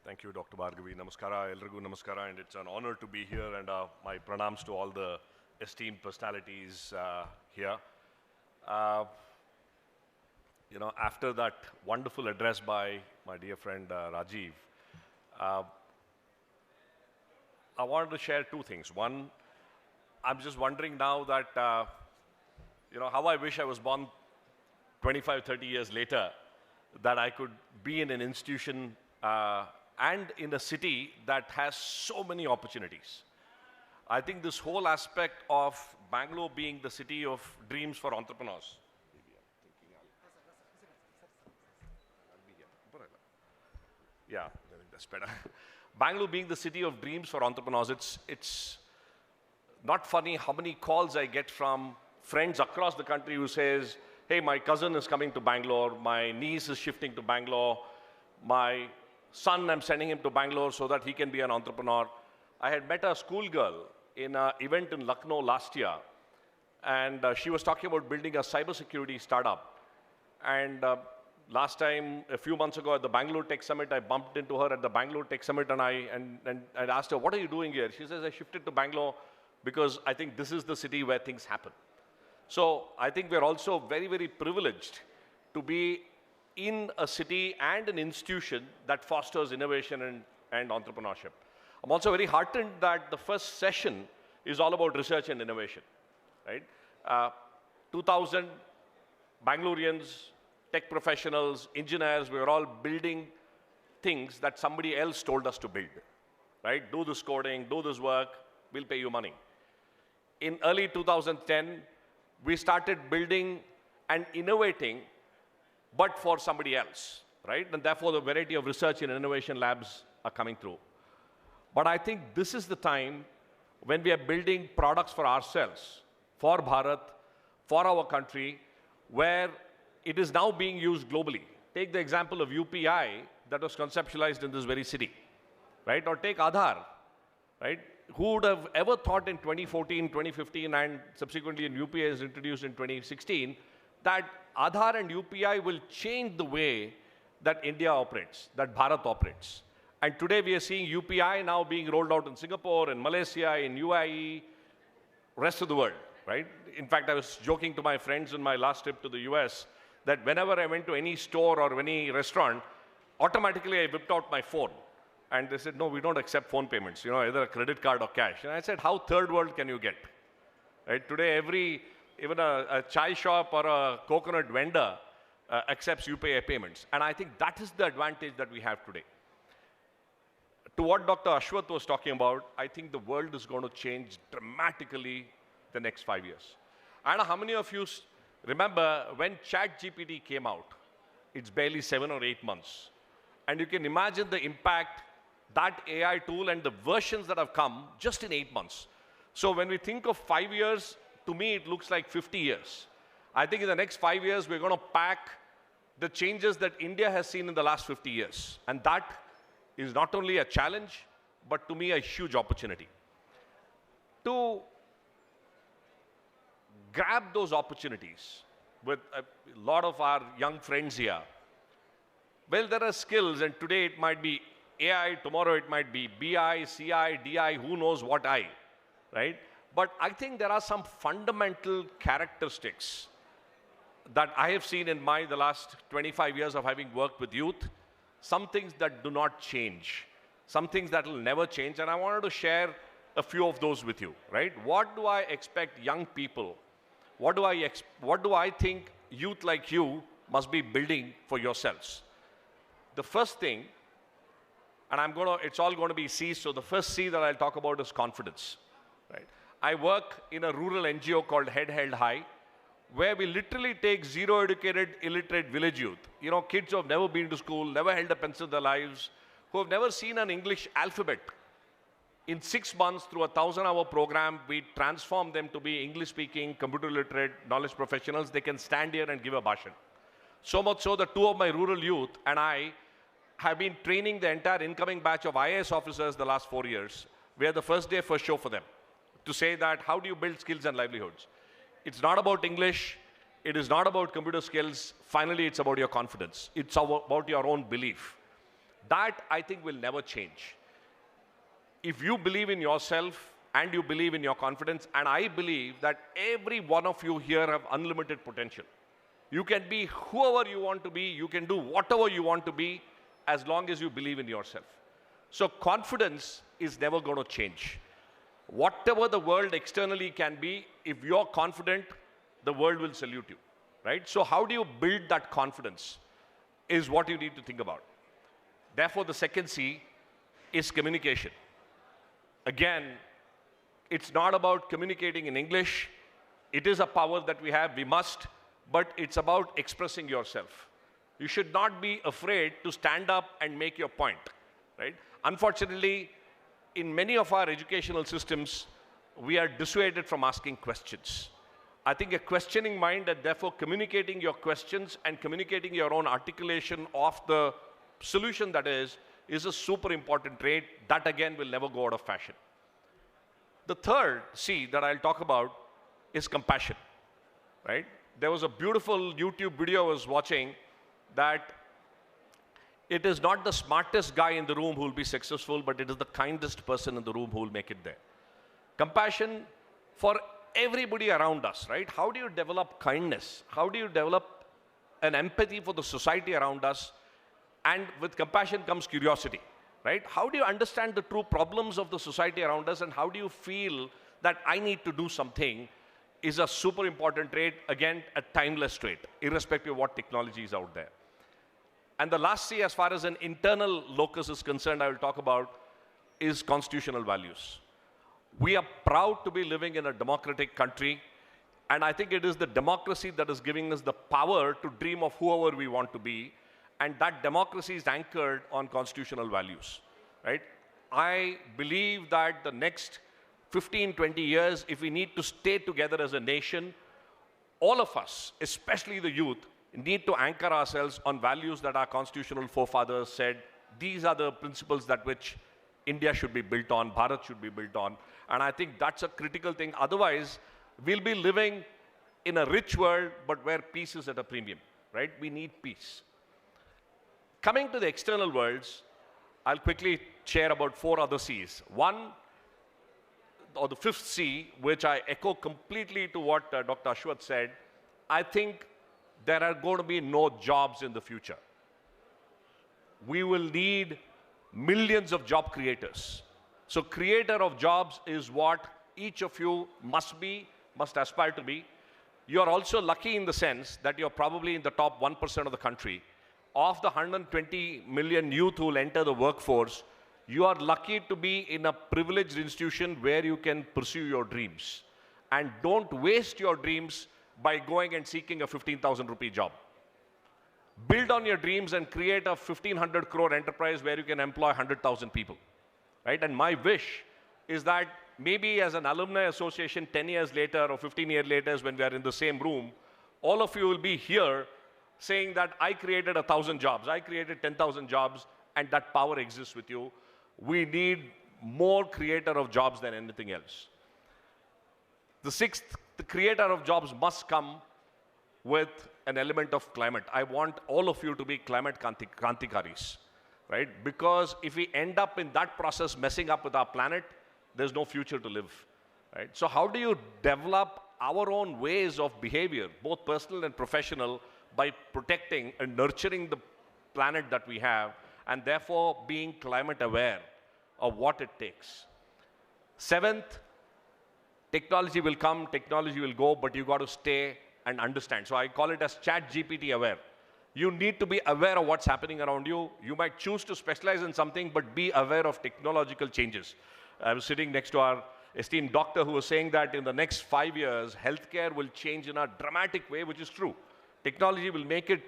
Thank you, Dr. Bhargavi. Namaskara, Elrigu Namaskara, and it's an honor to be here, and my pranams to all the esteemed personalities here. After that wonderful address by my dear friend Rajiv, I wanted to share two things. One, I'm just wondering now that, how I wish I was born 25, 30 years later, that I could be in an institution and in a city that has so many opportunities. I think this whole aspect of Bangalore being the city of dreams for entrepreneurs. Yeah, I think that's better. Bangalore being the city of dreams for entrepreneurs, it's not funny how many calls I get from friends across the country who says, hey, my cousin is coming to Bangalore, my niece is shifting to Bangalore, my son, I'm sending him to Bangalore so that he can be an entrepreneur. I had met a schoolgirl in an event in Lucknow last year, and she was talking about building a cybersecurity startup. And last time, a few months ago at the Bangalore Tech Summit, I bumped into her at the Bangalore Tech Summit, and I asked her, what are you doing here? She says, I shifted to Bangalore because I think this is the city where things happen. So I think we're also very, very privileged to be in a city and an institution that fosters innovation and entrepreneurship. I'm also very heartened that the first session is all about research and innovation, right? 2,000 Bangaloreans, tech professionals, engineers, we were all building things that somebody else told us to build, right? Do this coding, do this work, we'll pay you money. In early 2010, we started building and innovating, but for somebody else, right? And therefore, the variety of research and innovation labs are coming through. But I think this is the time when we are building products for ourselves, for Bharat, for our country, where it is now being used globally. Take the example of UPI that was conceptualized in this very city, right? Or take Aadhaar, right? Who would have ever thought in 2014, 2015, and subsequently in UPI is introduced in 2016, that Aadhaar and UPI will change the way that India operates, that Bharat operates. And today we are seeing UPI now being rolled out in Singapore, in Malaysia, in UAE, rest of the world, right? In fact, I was joking to my friends in my last trip to the US that whenever I went to any store or any restaurant, automatically I whipped out my phone. And they said, no, we don't accept phone payments, either a credit card or cash. And I said, how third world can you get? Right? Today, even a chai shop or a coconut vendor accepts UPI payments. And I think that is the advantage that we have today. To what Dr. Ashwath was talking about, I think the world is going to change dramatically the next 5 years. I don't know how many of you remember when ChatGPT came out. It's barely 7 or 8 months. And you can imagine the impact that AI tool and the versions that have come just in 8 months. So when we think of 5 years, to me, it looks like 50 years. I think in the next 5 years, we're going to pack the changes that India has seen in the last 50 years. And that is not only a challenge, but to me, a huge opportunity. To grab those opportunities with a lot of our young friends here, well, there are skills, and today it might be AI, tomorrow it might be BI, CI, DI, who knows what I, right? But I think there are some fundamental characteristics that I have seen in the last 25 years of having worked with youth, some things that do not change, some things that will never change, and I wanted to share a few of those with you, right? What do I expect young people, what do I think youth like you must be building for yourselves? The first thing, and it's all going to be C, so the first C that I'll talk about is confidence, right? I work in a rural NGO called Head Held High, where we literally take zero-educated, illiterate village youth, kids who have never been to school, never held a pencil in their lives, who have never seen an English alphabet. In 6 months, through a 1,000-hour program, we transform them to be English-speaking, computer-literate, knowledge professionals. They can stand here and give a bhashan. So much so that 2 of my rural youth and I have been training the entire incoming batch of IAS officers the last 4 years. We are the first day, first show for them to say that how do you build skills and livelihoods? It's not about English. It is not about computer skills. Finally, it's about your confidence. It's about your own belief. That, I think, will never change. If you believe in yourself and you believe in your confidence, and I believe that every one of you here have unlimited potential. You can be whoever you want to be, you can do whatever you want to be, as long as you believe in yourself. So confidence is never going to change. Whatever the world externally can be, if you're confident, the world will salute you, right? So how do you build that confidence is what you need to think about. Therefore, the second C is communication. Again, it's not about communicating in English. It is a power that we have, we must, but it's about expressing yourself. You should not be afraid to stand up and make your point, right? Unfortunately, in many of our educational systems, we are dissuaded from asking questions. I think a questioning mind and therefore communicating your questions and communicating your own articulation of the solution that is a super important trait that again will never go out of fashion. The third C that I'll talk about is compassion, right? There was a beautiful YouTube video I was watching that it is not the smartest guy in the room who will be successful, but it is the kindest person in the room who will make it there. Compassion for everybody around us, right? How do you develop kindness? How do you develop an empathy for the society around us? And with compassion comes curiosity, right? How do you understand the true problems of the society around us, and how do you feel that I need to do something is a super important trait, again, a timeless trait, irrespective of what technology is out there. And the last C, as far as an internal locus is concerned, I will talk about, is constitutional values. We are proud to be living in a democratic country, and I think it is the democracy that is giving us the power to dream of whoever we want to be, and that democracy is anchored on constitutional values, right? I believe that the next 15, 20 years, if we need to stay together as a nation, all of us, especially the youth, need to anchor ourselves on values that our constitutional forefathers said, these are the principles that which India should be built on, Bharat should be built on. And I think that's a critical thing. Otherwise, we'll be living in a rich world, but where peace is at a premium, right? We need peace. Coming to the external worlds, I'll quickly share about 4 other C's. One, or the 5th C, which I echo completely to what Dr. Ashwath said, I think there are going to be no jobs in the future. We will need millions of job creators. So creator of jobs is what each of you must aspire to be. You're also lucky in the sense that you're probably in the top 1% of the country. Of the 120 million youth who will enter the workforce, you are lucky to be in a privileged institution where you can pursue your dreams. And don't waste your dreams by going and seeking a 15,000 rupee job. Build on your dreams and create a 1,500 crore enterprise where you can employ 100,000 people, right? And my wish is that maybe as an alumni association 10 years later or 15 years later when we are in the same room, all of you will be here saying that I created 1,000 jobs, I created 10,000 jobs, and that power exists with you. We need more creator of jobs than anything else. The 6th, the creator of jobs must come with an element of climate. I want all of you to be climate krantikaris, right? Because if we end up in that process messing up with our planet, there's no future to live, right? So how do you develop our own ways of behavior, both personal and professional, by protecting and nurturing the planet that we have, and therefore being climate aware of what it takes? 7th, technology will come, technology will go, but you got to stay and understand. So I call it as Chat GPT aware. You need to be aware of what's happening around you. You might choose to specialize in something, but be aware of technological changes. I was sitting next to our esteemed doctor who was saying that in the next 5 years, healthcare will change in a dramatic way, which is true. Technology will make it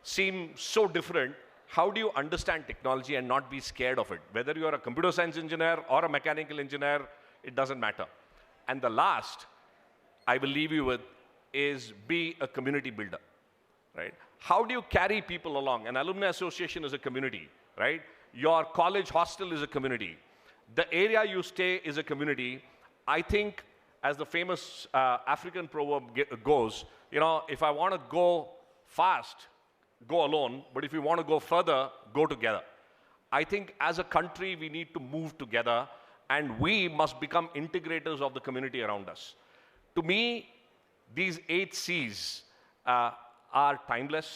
seem so different. How do you understand technology and not be scared of it? Whether you're a computer science engineer or a mechanical engineer, it doesn't matter. And the last I will leave you with is be a community builder, right? How do you carry people along? An alumni association is a community, right? Your college hostel is a community. The area you stay is a community. I think, as the famous African proverb goes, you know, if I want to go fast, go alone, but if you want to go further, go together. I think as a country, we need to move together and we must become integrators of the community around us. To me, these 8 C's are timeless,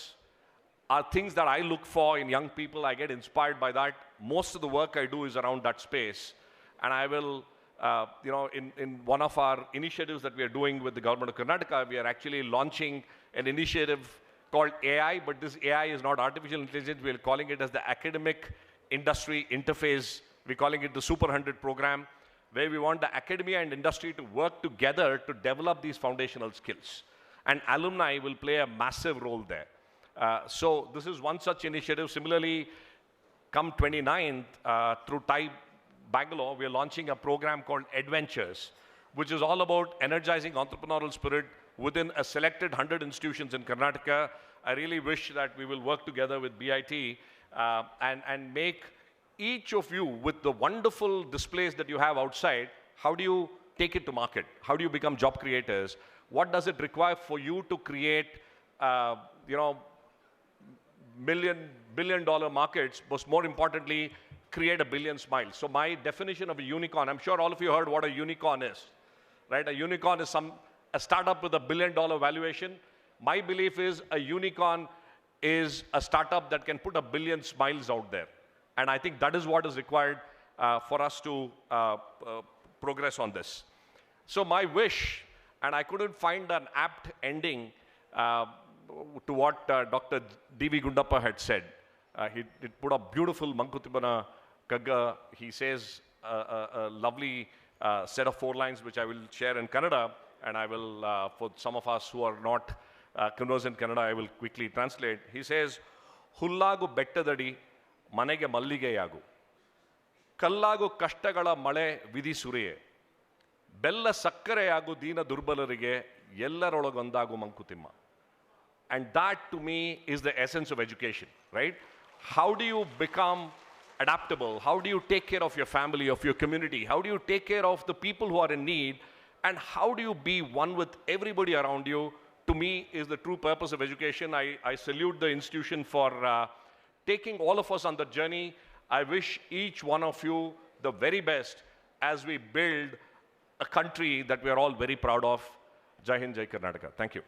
are things that I look for in young people. I get inspired by that. Most of the work I do is around that space. And I will, in one of our initiatives that we are doing with the government of Karnataka, we are actually launching an initiative called AI, but this AI is not artificial intelligence. We are calling it as the academic industry interface. We're calling it the Super 100 program, where we want the academia and industry to work together to develop these foundational skills. And alumni will play a massive role there. So this is one such initiative. Similarly, come 29th, through TIE Bangalore, we are launching a program called Adventures, which is all about energizing entrepreneurial spirit within a selected 100 institutions in Karnataka. I really wish that we will work together with BIT and make each of you, with the wonderful displays that you have outside, how do you take it to market? How do you become job creators? What does it require for you to create, billion-dollar markets, but more importantly, create a billion smiles? So my definition of a unicorn, I'm sure all of you heard what a unicorn is, right? A unicorn is a startup with $1 billion valuation. My belief is a unicorn is a startup that can put 1 billion smiles out there. And I think that is what is required for us to progress on this. So my wish, and I couldn't find an apt ending to what Dr. D.V. Gundappa had said. He put a beautiful Mankutimana Kagga. He says a lovely set of 4 lines, which I will share in Kannada, and I will, for some of us who are not conversant in Kannada, I will quickly translate. He says, Hullagu bettadadi ಮನೆಗೆ ಮಲ್ಲಿಗೆಯಾಗು ಕಲ್ಲಾಗು ಕಷ್ಟಗಳ ಮಳೆ ವಿಧಿ ಸುರಿಯೆ ಬೆಲ್ಲ ಸಕ್ಕರೆಯಾಗು ದೀನ ದುರ್ಬಲರಿಗೆ ಎಲ್ಲರೊಳಗೊಂದಾಗು Mankutimma. And that to me is the essence of education, right? How do you become adaptable? How do you take care of your family, of your community? How do you take care of the people who are in need? And how do you be one with everybody around you? To me is the true purpose of education. I salute the institution for taking all of us on the journey. I wish each one of you the very best as we build a country that we are all very proud of. Jai Hind, Jai Karnataka. Thank you.